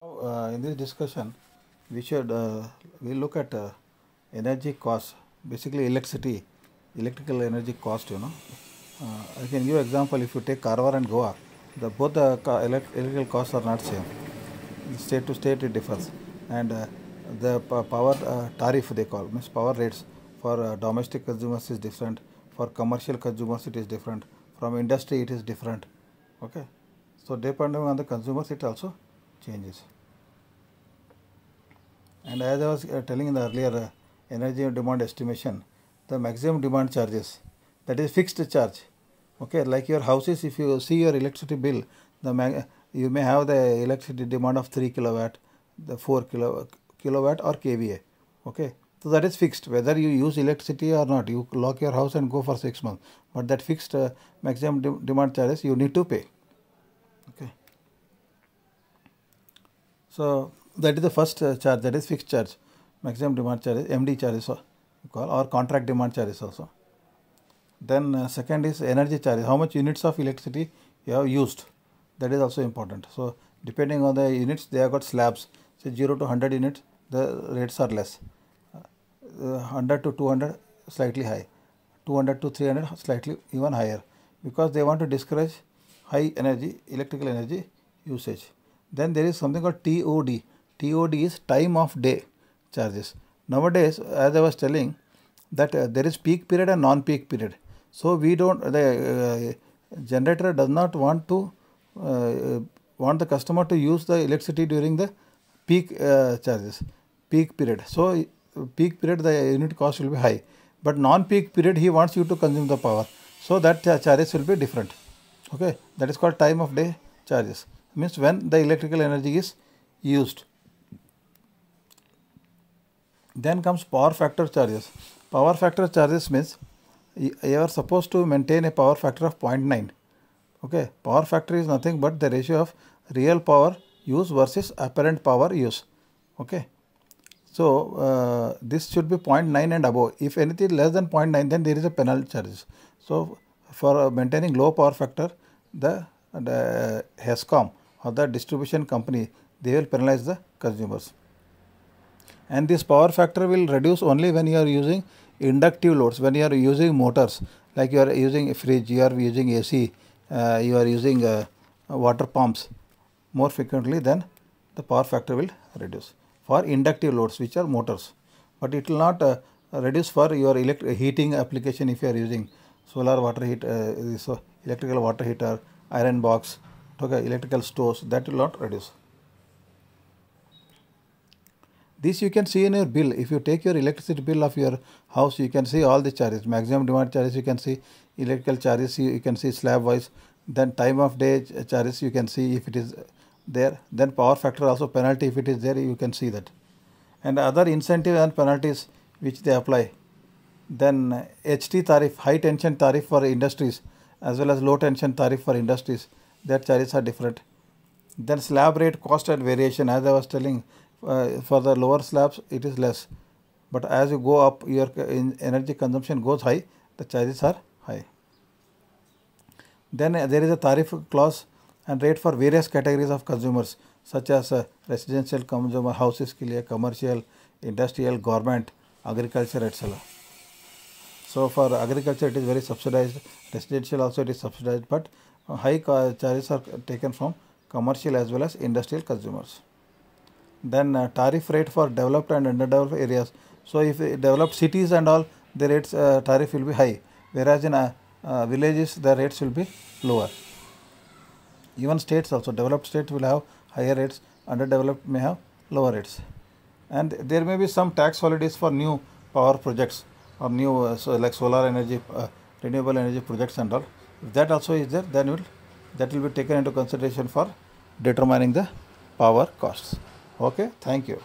In this discussion, we look at energy cost, basically electrical energy cost. I can give example. If you take Karwar and Goa, both the electrical costs are not same. State to state it differs, and the power tariff they call means power rates for domestic consumers is different. For commercial consumers it is different. From industry it is different. Okay, so depending on the consumers it also changes. And as I was telling in the earlier energy demand estimation, the maximum demand charges, that is fixed charge. Okay, like your houses, if you see your electricity bill, you may have the electricity demand of 3 kilowatt, the 4 kilowatt or kVA. Okay, so that is fixed. Whether you use electricity or not, you lock your house and go for 6 months. But that fixed maximum demand charges you need to pay. Okay. So that is the first charge, that is fixed charge, maximum demand charge, MD charges or contract demand charges also. Then second is energy charges, how much units of electricity you have used, that is also important. So depending on the units, they have got slabs. Say 0 to 100 units, the rates are less. 100 to 200 slightly high, 200 to 300 slightly even higher, because they want to discourage high energy electrical energy usage. Then there is something called TOD. TOD is time of day charges. Nowadays, as I was telling, that there is peak period and non-peak period. So we don't, the generator does not want to want the customer to use the electricity during the peak charges, peak period. So peak period the unit cost will be high, but non-peak period he wants you to consume the power. So that charges will be different. Okay, that is called time of day charges. Means when the electrical energy is used. Then comes power factor charges. Power factor charges means you are supposed to maintain a power factor of 0.9. Okay, power factor is nothing but the ratio of real power use versus apparent power use. Okay, so this should be 0.9 and above. If anything less than 0.9, then there is a penalty charges. So for maintaining low power factor, the HESCOM or the distribution company, they will penalize the consumers. And this power factor will reduce only when you are using inductive loads, when you are using motors, like you are using a fridge, you are using AC, you are using water pumps more frequently, then the power factor will reduce for inductive loads, which are motors. But it will not reduce for your heating application. If you are using solar water heat, electrical water heater, iron box, okay, electrical stoves, that will not reduce. This you can see in your bill. If you take your electricity bill of your house, you can see all the charges. Maximum demand charges you can see, electrical charges you can see slab wise. Then time of day charges you can see if it is there. Then power factor also penalty, if it is there you can see that. And other incentives and penalties which they apply. Then HT tariff, high tension tariff for industries, as well as low tension tariff for industries, their charges are different. Then slab rate cost and variation, as I was telling, for the lower slabs it is less, but as you go up your energy consumption goes high, the charges are high. Then there is a tariff clause and rate for various categories of consumers, such as residential consumer, houses के लिए, commercial, industrial, government, agriculture, etc. So for agriculture it is very subsidized, residential also it is subsidized, but high charges are taken from commercial as well as industrial consumers. Then tariff rate for developed and underdeveloped areas. So if developed cities and all, the rates tariff will be high, whereas in villages the rates will be lower. Even states also, developed states will have higher rates, underdeveloped may have lower rates. And there may be some tax holidays for new power projects or new like solar energy, renewable energy projects and all. If that also is there, then that will be taken into consideration for determining the power costs. Okay, thank you.